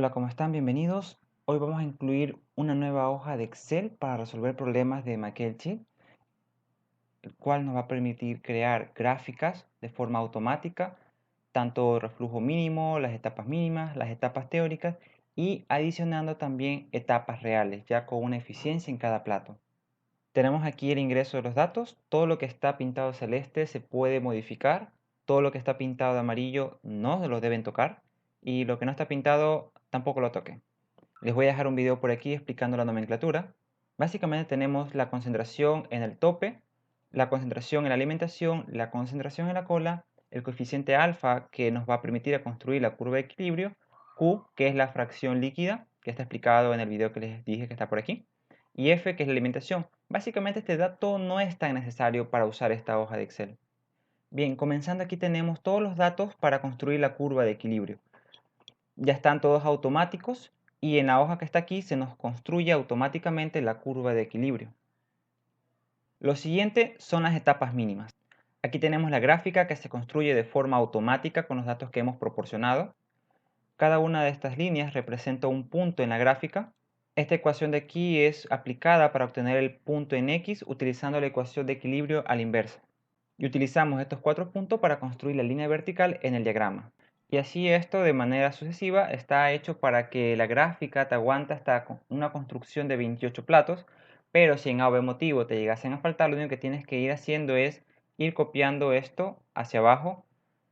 Hola, ¿cómo están? Bienvenidos. Hoy vamos a incluir una nueva hoja de Excel para resolver problemas de Sheet, el cual nos va a permitir crear gráficas de forma automática, tanto reflujo mínimo, las etapas mínimas, las etapas teóricas y adicionando también etapas reales, ya con una eficiencia en cada plato. Tenemos aquí el ingreso de los datos. Todo lo que está pintado celeste se puede modificar. Todo lo que está pintado de amarillo no lo deben tocar. Y lo que no está pintado tampoco lo toquen. Les voy a dejar un video por aquí explicando la nomenclatura. Básicamente tenemos la concentración en el tope, la concentración en la alimentación, la concentración en la cola, el coeficiente alfa que nos va a permitir construir la curva de equilibrio, Q que es la fracción líquida, que está explicado en el video que les dije que está por aquí, y F que es la alimentación. Básicamente este dato no es tan necesario para usar esta hoja de Excel. Bien, comenzando aquí tenemos todos los datos para construir la curva de equilibrio. Ya están todos automáticos y en la hoja que está aquí se nos construye automáticamente la curva de equilibrio. Lo siguiente son las etapas mínimas. Aquí tenemos la gráfica que se construye de forma automática con los datos que hemos proporcionado. Cada una de estas líneas representa un punto en la gráfica. Esta ecuación de aquí es aplicada para obtener el punto en X utilizando la ecuación de equilibrio a la inversa. Y utilizamos estos 4 puntos para construir la línea vertical en el diagrama. Y así esto de manera sucesiva está hecho para que la gráfica te aguante hasta una construcción de 28 platos, pero si en algún motivo te llegasen a faltar, lo único que tienes que ir haciendo es ir copiando esto hacia abajo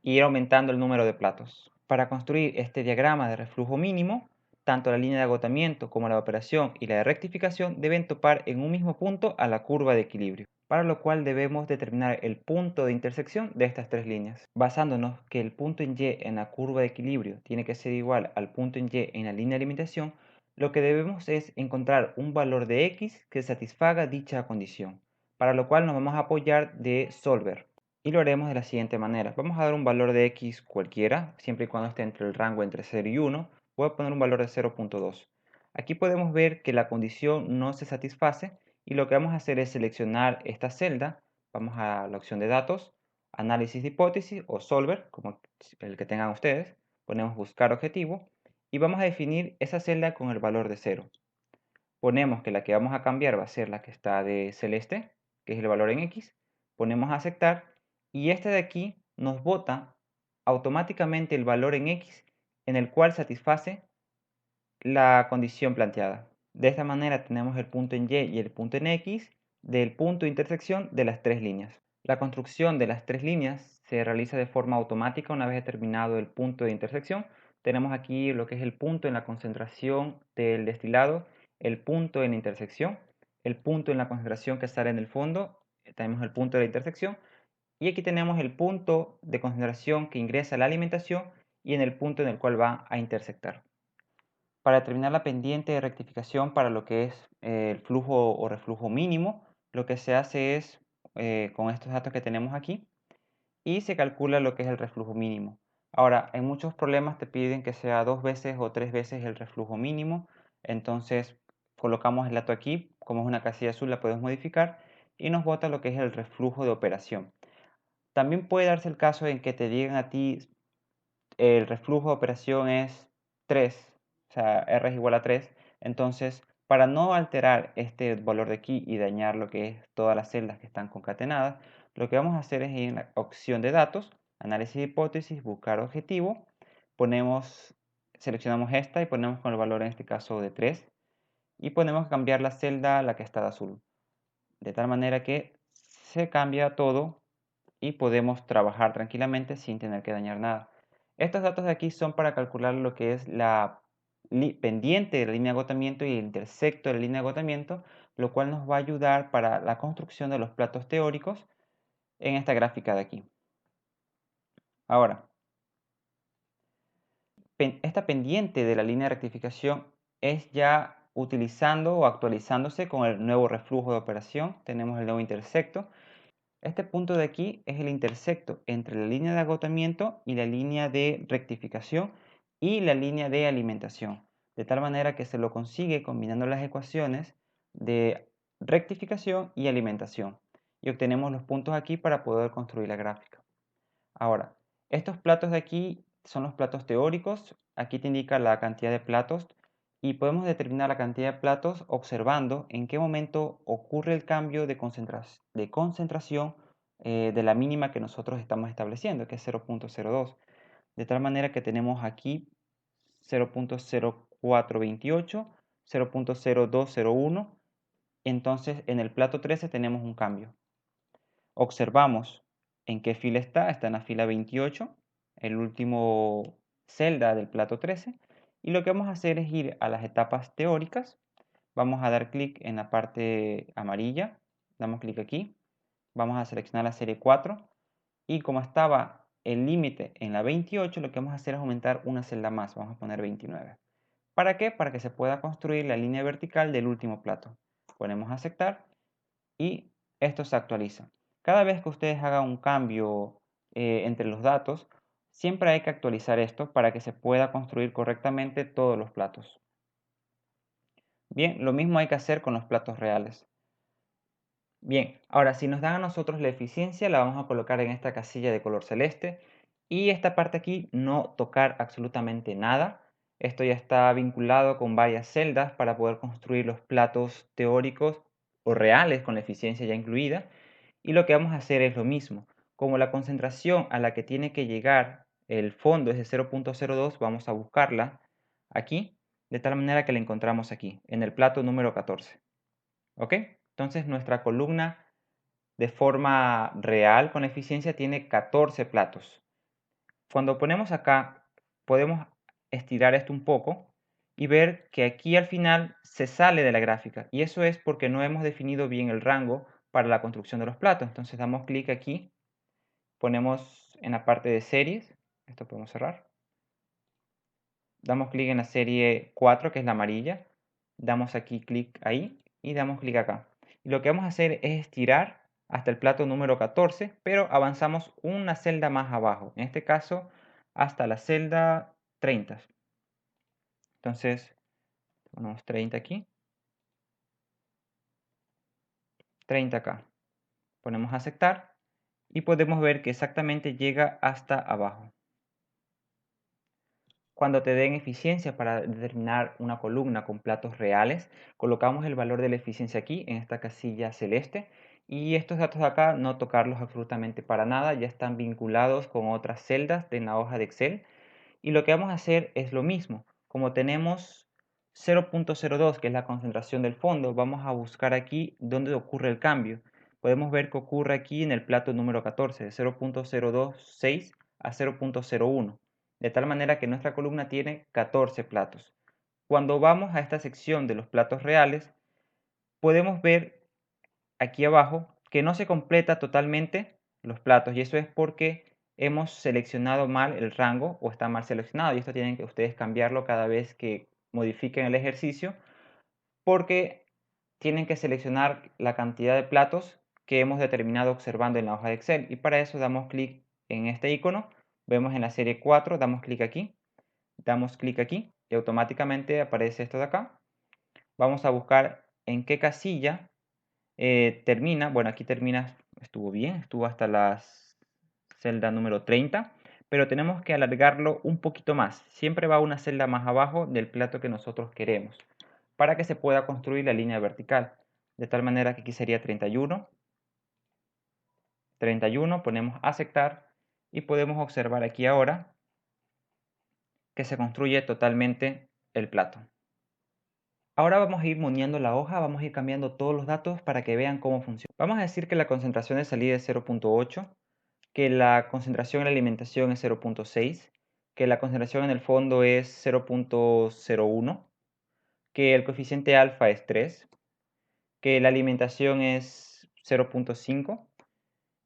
e ir aumentando el número de platos. Para construir este diagrama de reflujo mínimo, tanto la línea de agotamiento como la de operación y la de rectificación deben topar en un mismo punto a la curva de equilibrio, para lo cual debemos determinar el punto de intersección de estas tres líneas. Basándonos que el punto en Y en la curva de equilibrio tiene que ser igual al punto en Y en la línea de alimentación, lo que debemos es encontrar un valor de X que satisfaga dicha condición, para lo cual nos vamos a apoyar de Solver. Y lo haremos de la siguiente manera. Vamos a dar un valor de X cualquiera, siempre y cuando esté entre el rango entre 0 y 1. Voy a poner un valor de 0.2. Aquí podemos ver que la condición no se satisface y lo que vamos a hacer es seleccionar esta celda. Vamos a la opción de datos, análisis de hipótesis o solver, como el que tengan ustedes. Ponemos buscar objetivo y vamos a definir esa celda con el valor de 0. Ponemos que la que vamos a cambiar va a ser la que está de celeste, que es el valor en X. Ponemos aceptar y este de aquí nos bota automáticamente el valor en X en el cual satisface la condición planteada. De esta manera tenemos el punto en Y y el punto en X del punto de intersección de las tres líneas. La construcción de las tres líneas se realiza de forma automática una vez determinado el punto de intersección. Tenemos aquí lo que es el punto en la concentración del destilado, el punto en la intersección, el punto en la concentración que sale en el fondo, tenemos el punto de la intersección y aquí tenemos el punto de concentración que ingresa a la alimentación y en el punto en el cual va a intersectar. Para determinar la pendiente de rectificación para lo que es el flujo o reflujo mínimo, lo que se hace es con estos datos que tenemos aquí y se calcula lo que es el reflujo mínimo. Ahora, en muchos problemas te piden que sea 2 veces o 3 veces el reflujo mínimo, entonces colocamos el dato aquí, como es una casilla azul la podemos modificar y nos bota lo que es el reflujo de operación. También puede darse el caso en que te digan a ti el reflujo de operación es 3, o sea, R es igual a 3. Entonces, para no alterar este valor de aquí y dañar lo que es todas las celdas que están concatenadas, lo que vamos a hacer es ir en la opción de datos, análisis de hipótesis, buscar objetivo, seleccionamos esta y ponemos con el valor en este caso de 3 y ponemos cambiar la celda a la que está de azul, de tal manera que se cambia todo y podemos trabajar tranquilamente sin tener que dañar nada. Estos datos de aquí son para calcular lo que es la pendiente de la línea de agotamiento y el intersecto de la línea de agotamiento, lo cual nos va a ayudar para la construcción de los platos teóricos en esta gráfica de aquí. Ahora, esta pendiente de la línea de rectificación es ya utilizando o actualizándose con el nuevo reflujo de operación. Tenemos el nuevo intersecto. Este punto de aquí es el intersecto entre la línea de agotamiento y la línea de rectificación y la línea de alimentación, de tal manera que se lo consigue combinando las ecuaciones de rectificación y alimentación y obtenemos los puntos aquí para poder construir la gráfica. Ahora, estos platos de aquí son los platos teóricos. Aquí te indica la cantidad de platos y podemos determinar la cantidad de platos observando en qué momento ocurre el cambio de concentración de la mínima que nosotros estamos estableciendo, que es 0.02. De tal manera que tenemos aquí 0.0428, 0.0201. Entonces en el plato 13 tenemos un cambio. Observamos en qué fila está en la fila 28, el último celda del plato 13. Y lo que vamos a hacer es ir a las etapas teóricas. Vamos a dar clic en la parte amarilla, damos clic aquí, vamos a seleccionar la serie 4 y como estaba el límite en la 28, lo que vamos a hacer es aumentar una celda más, vamos a poner 29. ¿Para qué? Para que se pueda construir la línea vertical del último plato. Ponemos aceptar y esto se actualiza. Cada vez que ustedes hagan un cambio entre los datos, siempre hay que actualizar esto para que se pueda construir correctamente todos los platos. Bien, lo mismo hay que hacer con los platos reales. Bien, ahora si nos dan a nosotros la eficiencia, la vamos a colocar en esta casilla de color celeste y esta parte aquí no tocar absolutamente nada. Esto ya está vinculado con varias celdas para poder construir los platos teóricos o reales con la eficiencia ya incluida. Y lo que vamos a hacer es lo mismo. Como la concentración a la que tiene que llegar el fondo es de 0.02, vamos a buscarla aquí, de tal manera que la encontramos aquí, en el plato número 14. ¿Ok? Entonces nuestra columna de forma real con eficiencia tiene 14 platos. Cuando ponemos acá, podemos estirar esto un poco y ver que aquí al final se sale de la gráfica. Y eso es porque no hemos definido bien el rango para la construcción de los platos. Entonces damos clic aquí, ponemos en la parte de series, esto podemos cerrar. Damos clic en la serie 4, que es la amarilla. Damos aquí clic ahí y damos clic acá. Y lo que vamos a hacer es estirar hasta el plato número 14, pero avanzamos una celda más abajo. En este caso, hasta la celda 30. Entonces, ponemos 30 aquí, 30 acá. Ponemos aceptar y podemos ver que exactamente llega hasta abajo. Cuando te den eficiencia para determinar una columna con platos reales, colocamos el valor de la eficiencia aquí en esta casilla celeste y estos datos de acá no tocarlos absolutamente para nada, ya están vinculados con otras celdas de la hoja de Excel y lo que vamos a hacer es lo mismo. Como tenemos 0.02 que es la concentración del fondo, vamos a buscar aquí donde ocurre el cambio. Podemos ver que ocurre aquí en el plato número 14, de 0.026 a 0.01, de tal manera que nuestra columna tiene 14 platos. Cuando vamos a esta sección de los platos reales, podemos ver aquí abajo que no se completa totalmente los platos y eso es porque hemos seleccionado mal el rango o está mal seleccionado y esto tienen que ustedes cambiarlo cada vez que modifiquen el ejercicio porque tienen que seleccionar la cantidad de platos que hemos determinado observando en la hoja de Excel y para eso damos clic en este icono, vemos en la serie 4, damos clic aquí y automáticamente aparece esto de acá. Vamos a buscar en qué casilla termina, bueno, aquí termina, estuvo bien, estuvo hasta la celda número 30, pero tenemos que alargarlo un poquito más. Siempre va una celda más abajo del plato que nosotros queremos, para que se pueda construir la línea vertical. De tal manera que aquí sería 31, 31, ponemos aceptar y podemos observar aquí ahora que se construye totalmente el plato. Ahora vamos a ir moneando la hoja, vamos a ir cambiando todos los datos para que vean cómo funciona. Vamos a decir que la concentración de salida es 0.8, que la concentración en la alimentación es 0.6, que la concentración en el fondo es 0.01, que el coeficiente alfa es 3, que la alimentación es 0.5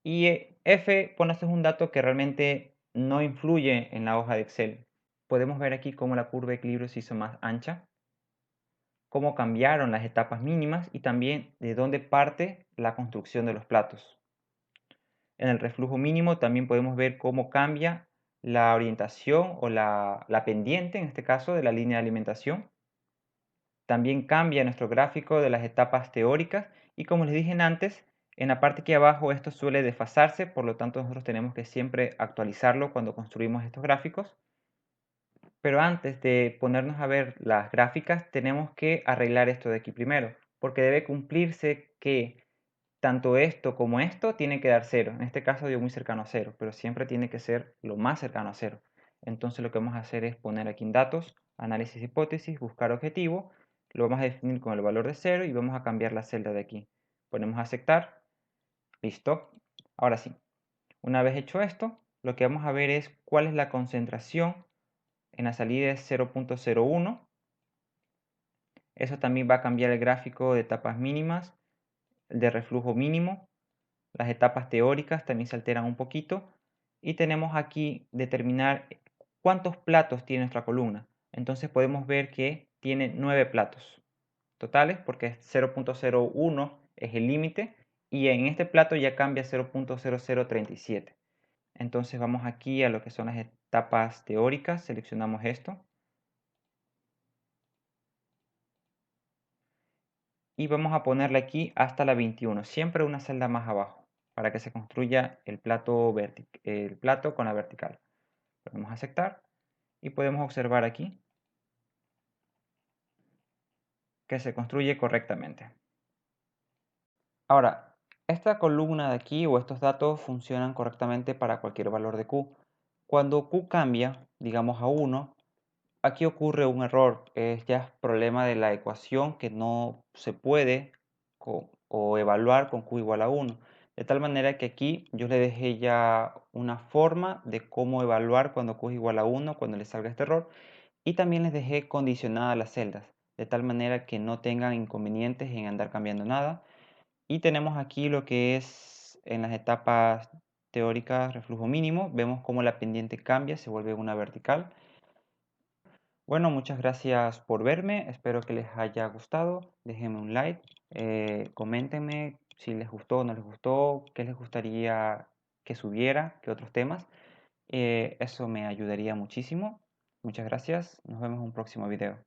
y F, bueno, este es un dato que realmente no influye en la hoja de Excel. Podemos ver aquí cómo la curva de equilibrio se hizo más ancha, cómo cambiaron las etapas mínimas y también de dónde parte la construcción de los platos. En el reflujo mínimo también podemos ver cómo cambia la orientación o la pendiente, en este caso, de la línea de alimentación. También cambia nuestro gráfico de las etapas teóricas y como les dije antes, en la parte aquí abajo esto suele desfasarse, por lo tanto nosotros tenemos que siempre actualizarlo cuando construimos estos gráficos. Pero antes de ponernos a ver las gráficas, tenemos que arreglar esto de aquí primero, porque debe cumplirse que tanto esto como esto tiene que dar cero. En este caso dio muy cercano a cero, pero siempre tiene que ser lo más cercano a cero. Entonces lo que vamos a hacer es poner aquí en datos, análisis hipótesis, buscar objetivo, lo vamos a definir con el valor de cero y vamos a cambiar la celda de aquí. Ponemos aceptar, listo. Ahora sí, una vez hecho esto, lo que vamos a ver es cuál es la concentración en la salida es 0.01. Eso también va a cambiar el gráfico de etapas mínimas, el de reflujo mínimo. Las etapas teóricas también se alteran un poquito. Y tenemos aquí determinar cuántos platos tiene nuestra columna. Entonces podemos ver que tiene 9 platos totales porque 0.01 es el límite y en este plato ya cambia 0.0037. Entonces vamos aquí a lo que son las etapas teóricas, seleccionamos esto y vamos a ponerle aquí hasta la 21, siempre una celda más abajo, para que se construya el plato con la vertical. Podemos aceptar y podemos observar aquí que se construye correctamente. Ahora, esta columna de aquí o estos datos funcionan correctamente para cualquier valor de Q. Cuando Q cambia, digamos a 1, aquí ocurre un error, es ya problema de la ecuación que no se puede o evaluar con Q igual a 1. De tal manera que aquí yo le dejé ya una forma de cómo evaluar cuando Q es igual a 1, cuando le salga este error. Y también les dejé condicionadas las celdas, de tal manera que no tengan inconvenientes en andar cambiando nada. Y tenemos aquí lo que es en las etapas teóricas reflujo mínimo. Vemos cómo la pendiente cambia, se vuelve una vertical. Bueno, muchas gracias por verme. Espero que les haya gustado. Déjenme un like. Coméntenme si les gustó o no les gustó, qué les gustaría que subiera, qué otros temas. Eso me ayudaría muchísimo. Muchas gracias. Nos vemos en un próximo video.